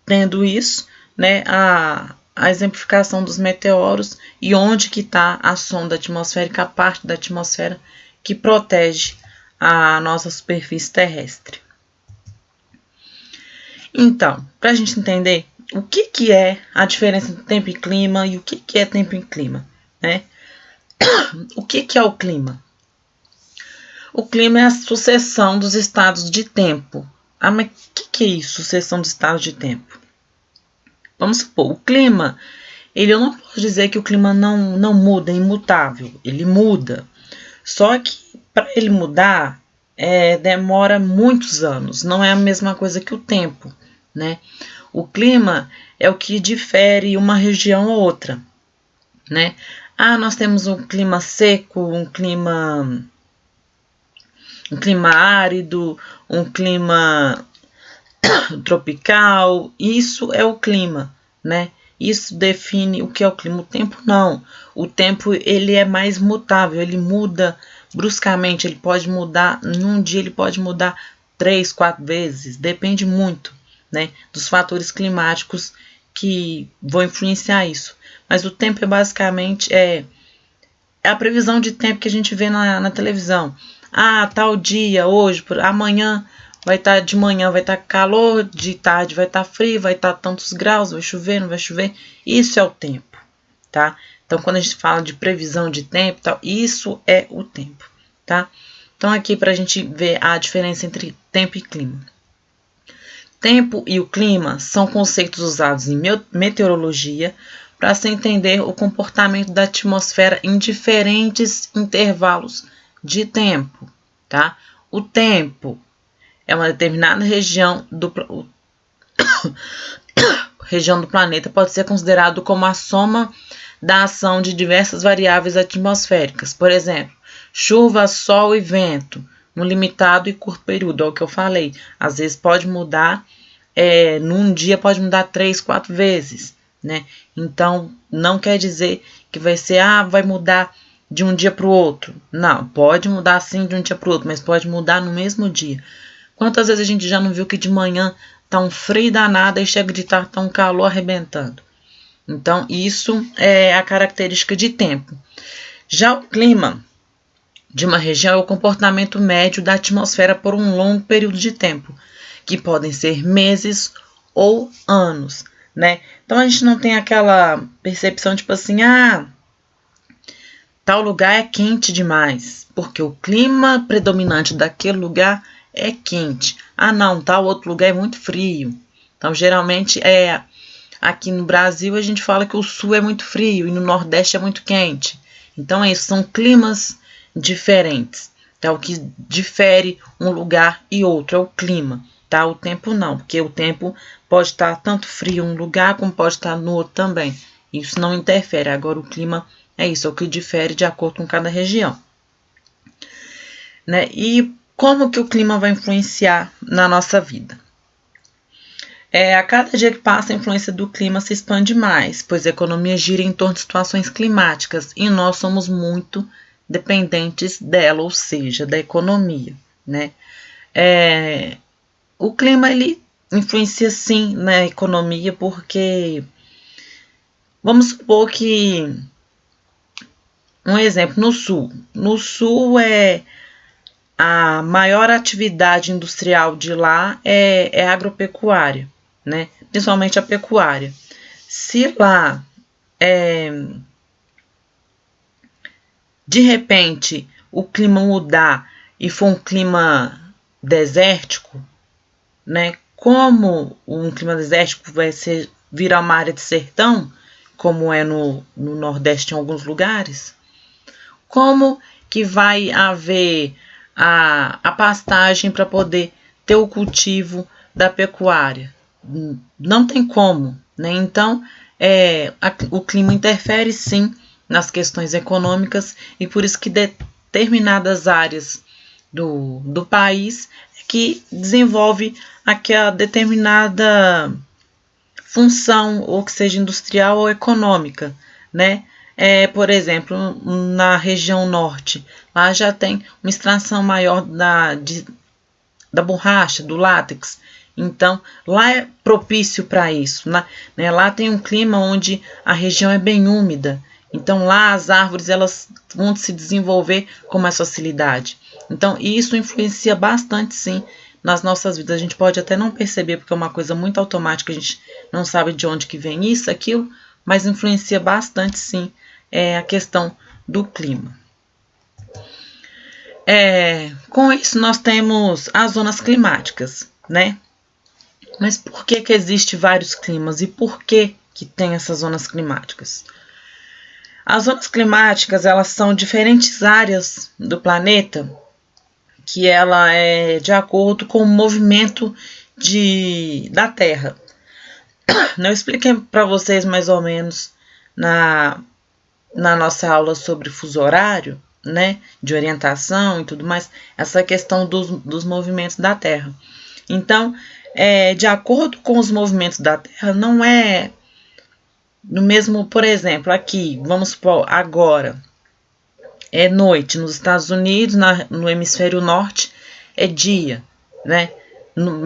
tendo isso, né, a exemplificação dos meteoros e onde que está a sonda atmosférica, a parte da atmosfera que protege a nossa superfície terrestre. Então, para a gente entender o que é a diferença entre tempo e clima e o que é tempo e clima, né? O que é o clima? O clima é a sucessão dos estados de tempo. Mas o que é isso, sucessão de estados de tempo? Vamos supor, o clima, eu não posso dizer que o clima não muda, é imutável, ele muda. Só que para ele mudar, demora muitos anos, não é a mesma coisa que o tempo, né? O clima é o que difere uma região ou outra, né? Nós temos um clima seco, um clima árido, um clima tropical. Isso é o clima, né? Isso define o que é o clima. O tempo não. O tempo ele é mais mutável, ele muda bruscamente, ele pode mudar, num dia ele pode mudar 3, 4 vezes, depende muito, né, dos fatores climáticos que vão influenciar isso. Mas o tempo é basicamente a previsão de tempo que a gente vê na televisão. Tal dia, hoje, amanhã vai estar de manhã, vai estar calor, de tarde vai estar frio, vai estar tantos graus, vai chover, não vai chover. Isso é o tempo, tá? Então, quando a gente fala de previsão de tempo, tal, isso é o tempo, tá? Então, aqui para a gente ver a diferença entre tempo e clima. Tempo e o clima são conceitos usados em meteorologia para se entender o comportamento da atmosfera em diferentes intervalos de tempo, tá? O tempo é uma determinada região do planeta, pode ser considerado como a soma da ação de diversas variáveis atmosféricas. Por exemplo, chuva, sol e vento, num limitado e curto período, é o que eu falei. Às vezes pode mudar, num dia pode mudar 3, 4 vezes, né? Então, não quer dizer que vai ser, vai mudar de um dia para o outro. Não, pode mudar sim de um dia para o outro, mas pode mudar no mesmo dia. Quantas vezes a gente já não viu que de manhã tá um frio danado e chega de estar tá um calor arrebentando. Então, isso é a característica de tempo. Já o clima de uma região é o comportamento médio da atmosfera por um longo período de tempo, que podem ser meses ou anos, né? Então, a gente não tem aquela percepção tipo assim, tal lugar é quente demais, porque o clima predominante daquele lugar é quente. Não, tal outro lugar é muito frio. Então, geralmente, aqui no Brasil, a gente fala que o sul é muito frio e no nordeste é muito quente. Então, isso são climas diferentes. Tá? O que difere um lugar e outro é o clima. Tá? O tempo não, porque o tempo pode estar tanto frio em um lugar como pode estar no outro também. Isso não interfere. Agora, o clima é isso, é o que difere de acordo com cada região. Né? E como que o clima vai influenciar na nossa vida? A cada dia que passa, a influência do clima se expande mais, pois a economia gira em torno de situações climáticas e nós somos muito dependentes dela, ou seja, da economia, né? O clima, ele influencia sim na economia, porque vamos supor que, um exemplo, no sul a maior atividade industrial de lá é agropecuária, né? Principalmente a pecuária. Se lá, de repente, o clima mudar e for um clima desértico, né? Como um clima desértico vai virar uma área de sertão, como é no Nordeste em alguns lugares, como que vai haver a pastagem para poder ter o cultivo da pecuária? Não tem como, né? Então, o clima interfere sim nas questões econômicas e por isso que determinadas áreas do país que desenvolve aquela determinada função, ou que seja industrial ou econômica, né? Por exemplo, na região norte, lá já tem uma extração maior da borracha, do látex. Então, lá é propício para isso. Né? Lá tem um clima onde a região é bem úmida. Então, lá as árvores elas vão se desenvolver com mais facilidade. Então, isso influencia bastante, sim, nas nossas vidas. A gente pode até não perceber, porque é uma coisa muito automática, a gente não sabe de onde que vem isso, aquilo, mas influencia bastante, sim, a questão do clima. Com isso, nós temos as zonas climáticas, né? Mas por que existe vários climas e por que tem essas zonas climáticas? As zonas climáticas, elas são diferentes áreas do planeta que ela é de acordo com o movimento da Terra. Eu expliquei para vocês mais ou menos na nossa aula sobre fuso horário, né, de orientação e tudo mais, essa questão dos movimentos da Terra. Então, de acordo com os movimentos da Terra, não é no mesmo, por exemplo, aqui, vamos supor, agora é noite nos Estados Unidos, no hemisfério norte é dia, né? No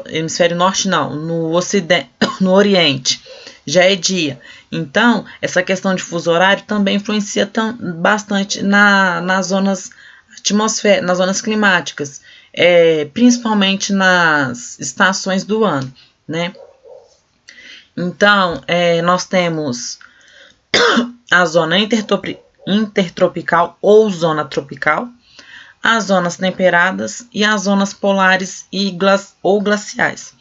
hemisfério norte não, no ocidente, no oriente já é dia. Então, essa questão de fuso horário também influencia bastante nas zonas atmosféricas, nas zonas climáticas, principalmente nas estações do ano, né? Então, nós temos a zona intertropical ou zona tropical, as zonas temperadas e as zonas polares ou glaciais.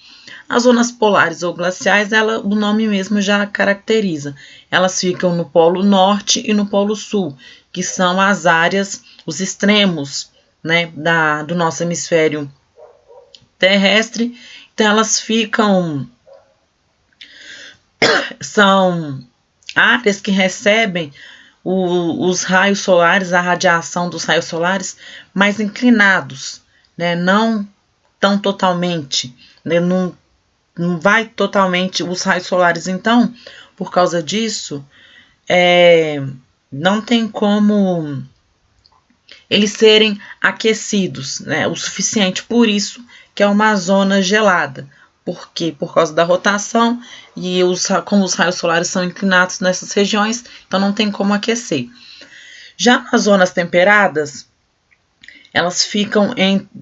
As zonas polares ou glaciais, o nome mesmo já caracteriza. Elas ficam no Polo Norte e no Polo Sul, que são as áreas, os extremos, né, do nosso hemisfério terrestre. Então, elas são áreas que recebem os raios solares, a radiação dos raios solares mais inclinados, né? Não tão totalmente, né? Não vai totalmente os raios solares. Então, por causa disso, não tem como eles serem aquecidos, né? O suficiente. Por isso que é uma zona gelada, Por quê? Por causa da rotação e como os raios solares são inclinados nessas regiões, então não tem como aquecer. Já nas zonas temperadas, elas ficam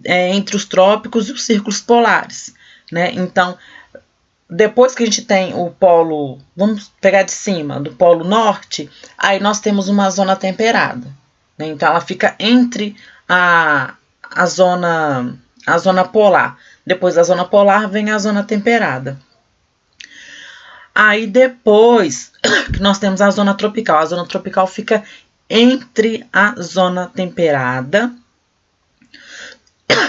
entre os trópicos e os círculos polares, né? Então, depois que a gente tem o polo, vamos pegar de cima, do polo norte, aí nós temos uma zona temperada, né? Então ela fica entre a zona polar. Depois da zona polar vem a zona temperada. Aí depois que nós temos a zona tropical. A zona tropical fica entre a zona temperada,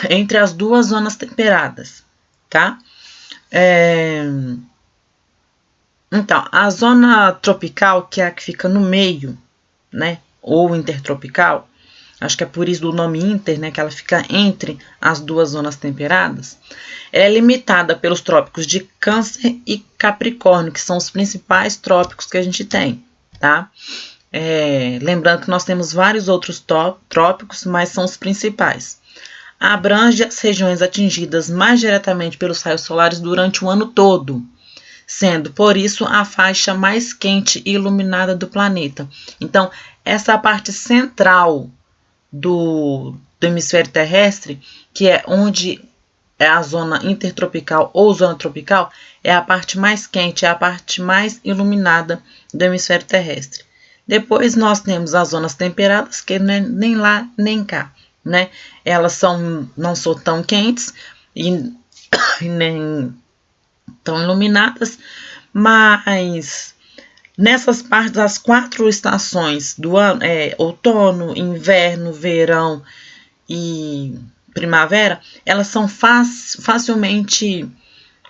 entre as duas zonas temperadas, tá? Então, a zona tropical, que é a que fica no meio, né? Ou intertropical, acho que é por isso do nome inter, né? Que ela fica entre as duas zonas temperadas. Ela é limitada pelos trópicos de Câncer e Capricórnio, que são os principais trópicos que a gente tem, tá? Lembrando que nós temos vários outros trópicos, mas são os principais. Abrange as regiões atingidas mais diretamente pelos raios solares durante o ano todo, sendo, por isso, a faixa mais quente e iluminada do planeta. Então, essa parte central do hemisfério terrestre, que é onde é a zona intertropical ou zona tropical, é a parte mais quente, é a parte mais iluminada do hemisfério terrestre. Depois nós temos as zonas temperadas, que não é nem lá nem cá, né? Elas não são tão quentes e nem tão iluminadas, mas nessas partes, as 4 estações do ano, outono, inverno, verão e primavera, elas são facilmente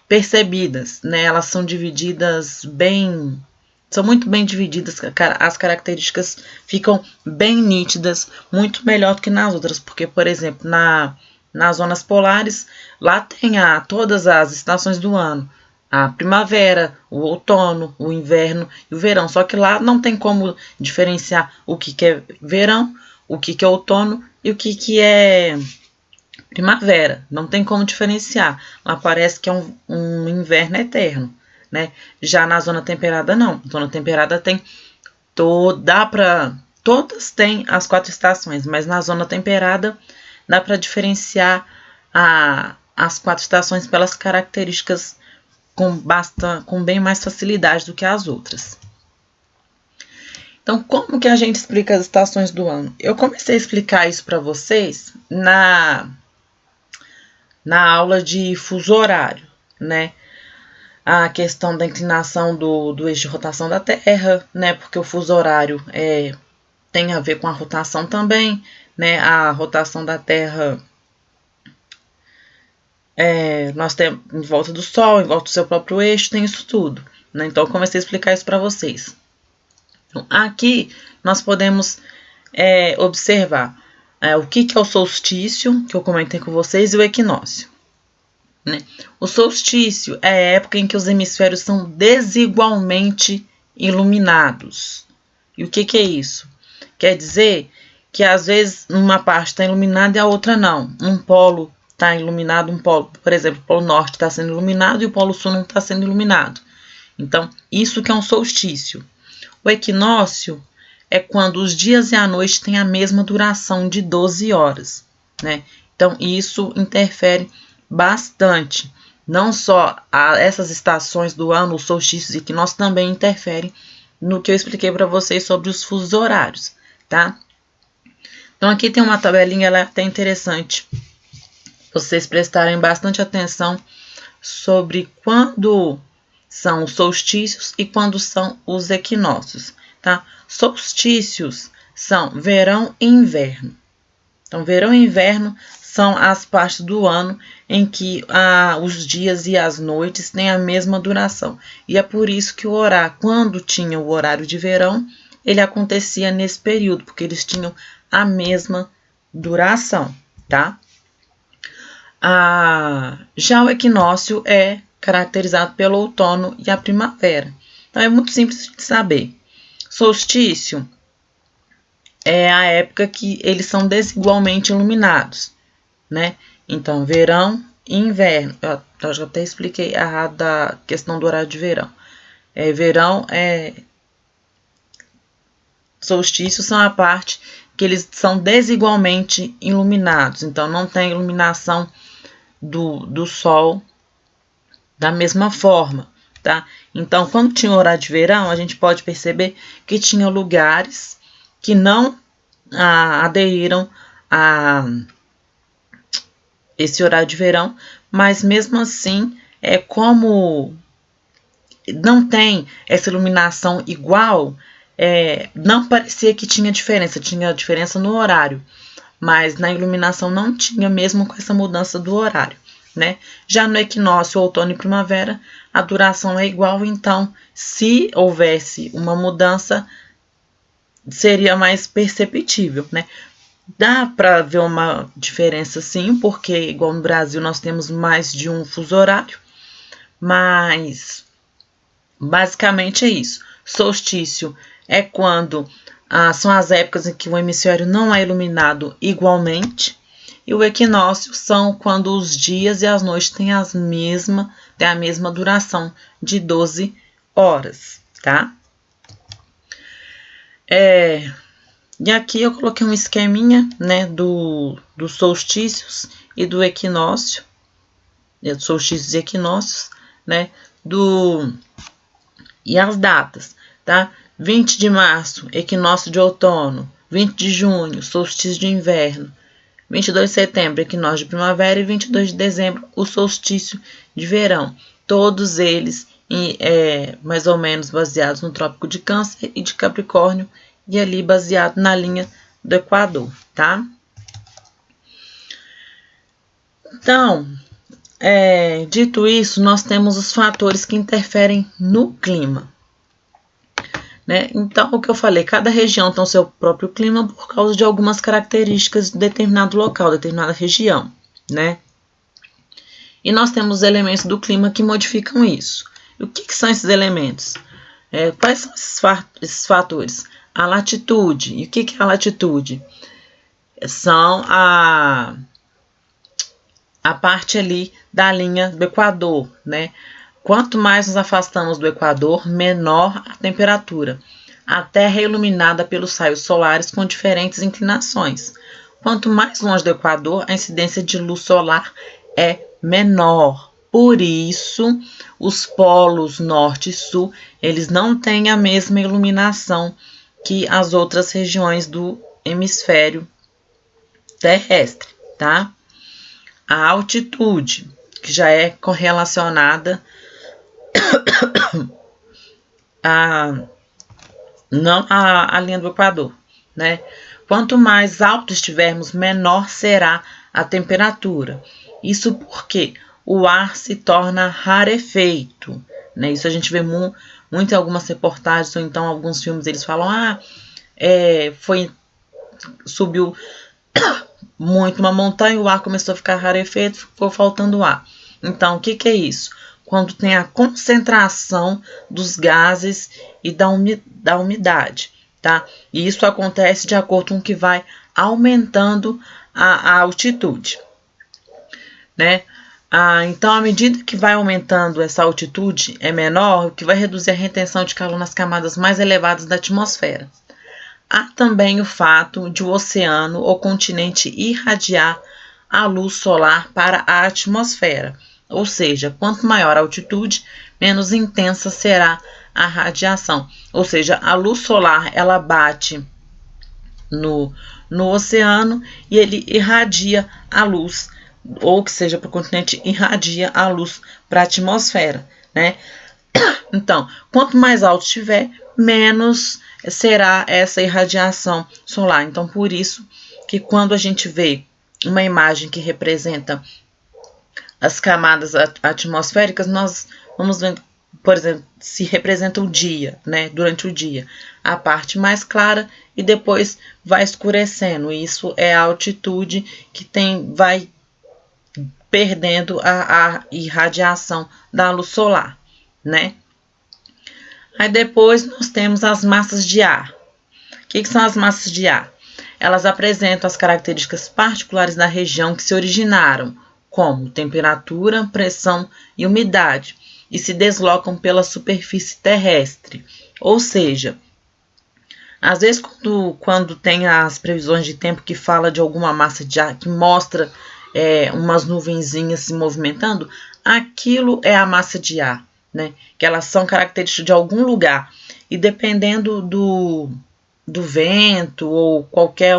percebidas, né? Elas são divididas são muito bem divididas, as características ficam bem nítidas, muito melhor do que nas outras, porque, por exemplo, nas zonas polares, lá tem todas as estações do ano, a primavera, o outono, o inverno e o verão, só que lá não tem como diferenciar o que é verão, o que é outono e o que é primavera, não tem como diferenciar, lá parece que é um inverno eterno, né? Já na zona temperada não, zona temperada tem todas têm as 4 estações, mas na zona temperada dá para diferenciar as 4 estações pelas características com bem mais facilidade do que as outras. Então, como que a gente explica as estações do ano? Eu comecei a explicar isso para vocês na aula de fuso horário, né? A questão da inclinação do eixo de rotação da Terra, né? Porque o fuso horário tem a ver com a rotação também, né? A rotação da Terra, nós temos em volta do Sol, em volta do seu próprio eixo, tem isso tudo, né? Então, eu comecei a explicar isso para vocês. Então, aqui nós podemos observar o que é o solstício, que eu comentei com vocês, e o equinócio, né? O solstício é a época em que os hemisférios são desigualmente iluminados. E o que é isso? Quer dizer que às vezes uma parte está iluminada e a outra não. Um polo está iluminado, por exemplo, o polo norte está sendo iluminado e o polo sul não está sendo iluminado. Então, isso que é um solstício. O equinócio é quando os dias e a noite têm a mesma duração de 12 horas, né? Então, isso interfere bastante. Não só essas estações do ano, os solstícios e equinócios também interferem no que eu expliquei para vocês sobre os fusos horários, tá? Então, aqui tem uma tabelinha, ela é até interessante. Vocês prestarem bastante atenção sobre quando são os solstícios e quando são os equinócios, tá? Solstícios são verão e inverno. Então, verão e inverno são as partes do ano em que os dias e as noites têm a mesma duração. E é por isso que quando tinha o horário de verão, ele acontecia nesse período, porque eles tinham a mesma duração, tá? Já o equinócio é caracterizado pelo outono e a primavera. Então, é muito simples de saber. Solstício é a época que eles são desigualmente iluminados, né? Então, verão e inverno. Eu já até expliquei errado da questão do horário de verão. Verão solstícios são a parte que eles são desigualmente iluminados. Então, não tem iluminação do sol da mesma forma, tá? Então, quando tinha horário de verão, a gente pode perceber que tinha lugares que não aderiram a esse horário de verão, mas mesmo assim, como não tem essa iluminação igual, não parecia que tinha diferença no horário, mas na iluminação não tinha mesmo com essa mudança do horário, né? Já no equinócio, outono e primavera, a duração é igual, então se houvesse uma mudança, seria mais perceptível, né? Dá para ver uma diferença sim, porque igual no Brasil nós temos mais de um fuso horário, mas basicamente é isso. Solstício é quando são as épocas em que o hemisfério não é iluminado igualmente, e o equinócio são quando os dias e as noites têm a mesma duração de 12 horas, tá? E aqui eu coloquei um esqueminha, né, dos solstícios e do equinócio, dos solstícios e equinócios, né, e as datas, tá? 20 de março, equinócio de outono, 20 de junho, solstício de inverno, 22 de setembro, equinócio de primavera e 22 de dezembro, o solstício de verão. Todos eles mais ou menos baseados no Trópico de Câncer e de Capricórnio, e ali baseado na linha do Equador, tá? Então, dito isso, nós temos os fatores que interferem no clima, né? Então, o que eu falei, cada região tem o seu próprio clima por causa de algumas características de determinado local, determinada região, né? E nós temos os elementos do clima que modificam isso. E o que são esses elementos? Quais são esses fatores? A latitude. E o que é a latitude? São a parte ali da linha do Equador, né? Quanto mais nos afastamos do Equador, menor a temperatura. A Terra é iluminada pelos raios solares com diferentes inclinações. Quanto mais longe do Equador, a incidência de luz solar é menor. Por isso, os polos norte e sul, eles não têm a mesma iluminação que as outras regiões do hemisfério terrestre, tá? A altitude, que já é correlacionada não à linha do Equador, né? Quanto mais alto estivermos, menor será a temperatura. Isso porque o ar se torna rarefeito, né? Isso a gente vê muito em algumas reportagens, ou então alguns filmes, eles falam, subiu muito uma montanha, o ar começou a ficar rarefeito, ficou faltando ar. Então, o que é isso? Quando tem a concentração dos gases e da umidade, tá? E isso acontece de acordo com o que vai aumentando a altitude, né? Então, à medida que vai aumentando essa altitude, é menor, o que vai reduzir a retenção de calor nas camadas mais elevadas da atmosfera. Há também o fato de o oceano ou continente irradiar a luz solar para a atmosfera. Ou seja, quanto maior a altitude, menos intensa será a radiação. Ou seja, a luz solar ela bate no oceano e ele irradia a luz, ou que seja para o continente, irradia a luz para a atmosfera, né? Então, quanto mais alto estiver, menos será essa irradiação solar. Então, por isso que quando a gente vê uma imagem que representa as camadas atmosféricas, nós vamos ver, por exemplo, se representa o dia, né? Durante o dia, a parte mais clara e depois vai escurecendo. Isso é a altitude que vai perdendo a irradiação da luz solar, né? Aí depois nós temos as massas de ar. O que são as massas de ar? Elas apresentam as características particulares da região que se originaram como temperatura, pressão e umidade, e se deslocam pela superfície terrestre. Ou seja, às vezes quando tem as previsões de tempo que fala de alguma massa de ar, que mostra umas nuvenzinhas se movimentando, aquilo é a massa de ar, né? Que elas são características de algum lugar. E dependendo do vento ou qualquer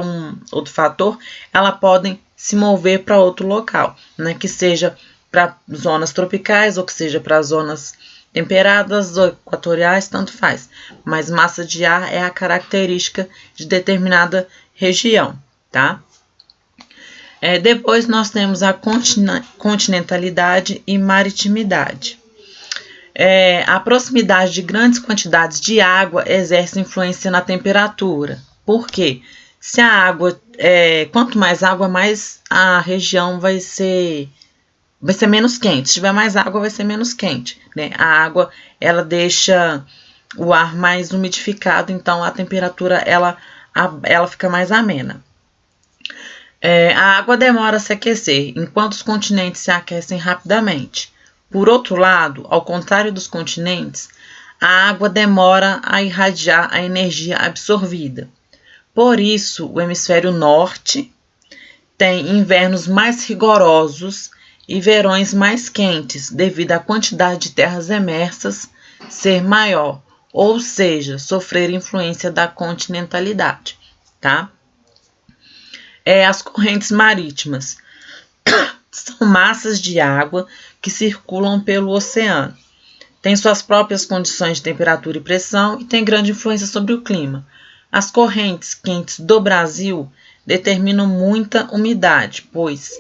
outro fator, elas podem se mover para outro local, né? Que seja para zonas tropicais ou que seja para zonas temperadas ou equatoriais, tanto faz. Mas massa de ar é a característica de determinada região, tá? Depois nós temos a continentalidade e maritimidade. A proximidade de grandes quantidades de água exerce influência na temperatura. Por quê? Se a água, quanto mais água, mais a região vai ser menos quente. Se tiver mais água, vai ser menos quente, né? A água, ela deixa o ar mais umidificado, então a temperatura, ela fica mais amena. A água demora a se aquecer, enquanto os continentes se aquecem rapidamente. Por outro lado, ao contrário dos continentes, a água demora a irradiar a energia absorvida. Por isso, o hemisfério norte tem invernos mais rigorosos e verões mais quentes, devido à quantidade de terras emersas ser maior, ou seja, sofrer influência da continentalidade, tá? As correntes marítimas são massas de água que circulam pelo oceano. Tem suas próprias condições de temperatura e pressão e tem grande influência sobre o clima. As correntes quentes do Brasil determinam muita umidade, pois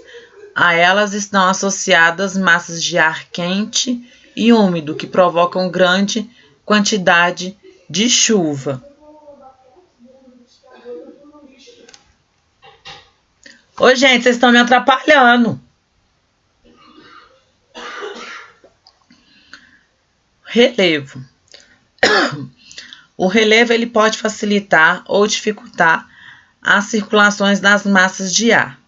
a elas estão associadas massas de ar quente e úmido que provocam grande quantidade de chuva. Ô, gente, vocês estão me atrapalhando. Relevo. O relevo ele pode facilitar ou dificultar as circulações das massas de ar,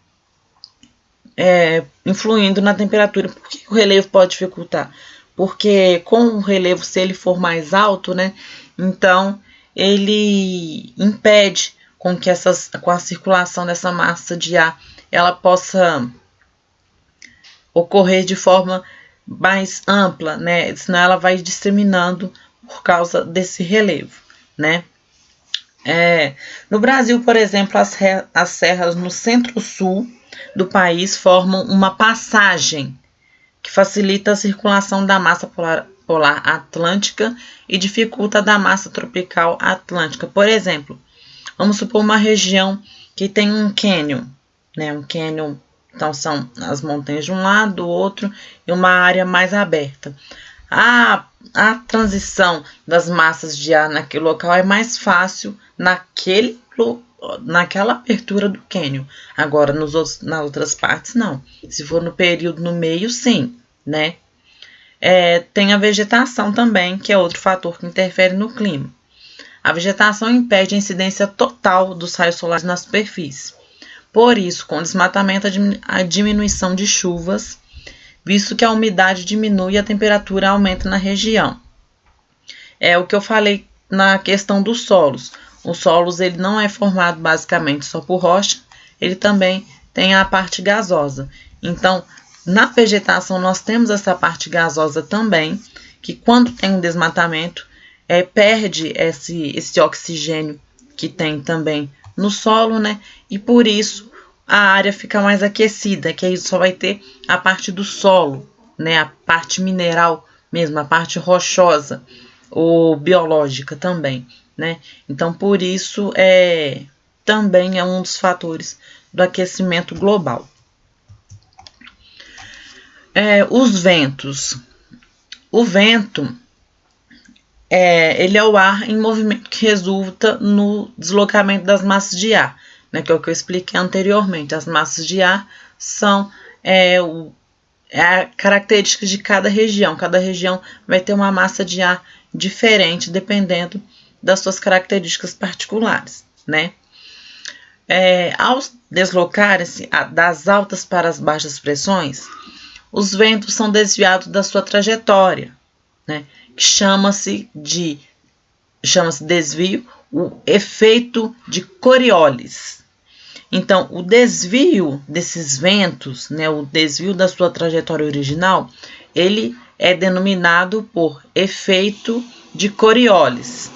influindo na temperatura. Por que o relevo pode dificultar? Porque com o relevo, se ele for mais alto, né, então ele impede com a circulação dessa massa de ar ela possa ocorrer de forma mais ampla, né? Senão ela vai disseminando por causa desse relevo, né? No Brasil, por exemplo, as serras no centro-sul do país formam uma passagem que facilita a circulação da massa polar atlântica e dificulta a da massa tropical atlântica. Por exemplo, vamos supor uma região que tem um cânion, né? Um cânion, então são as montanhas de um lado, do outro, e uma área mais aberta. A transição das massas de ar naquele local é mais fácil naquela abertura do cânion. Agora, nas outras partes, não. Se for no período no meio, sim, né? Tem a vegetação também, que é outro fator que interfere no clima. A vegetação impede a incidência total dos raios solares na superfície. Por isso, com o desmatamento, a diminuição de chuvas, visto que a umidade diminui e a temperatura aumenta na região. É o que eu falei na questão dos solos. Os solos ele não é formado basicamente só por rocha, ele também tem a parte gasosa. Então, na vegetação nós temos essa parte gasosa também, que quando tem um desmatamento, perde esse oxigênio que tem também no solo, né? E por isso a área fica mais aquecida, que aí só vai ter a parte do solo, né? A parte mineral mesmo, a parte rochosa ou biológica também, né? Então, por isso, também é um dos fatores do aquecimento global. Os ventos. O vento, ele é o ar em movimento que resulta no deslocamento das massas de ar, né? Que é o que eu expliquei anteriormente. As massas de ar são a característica de cada região. Cada região vai ter uma massa de ar diferente, dependendo das suas características particulares, né? Ao deslocarem-se das altas para as baixas pressões, os ventos são desviados da sua trajetória, né? Que chama-se desvio, o efeito de Coriolis. Então, o desvio desses ventos, né, o desvio da sua trajetória original, ele é denominado por efeito de Coriolis.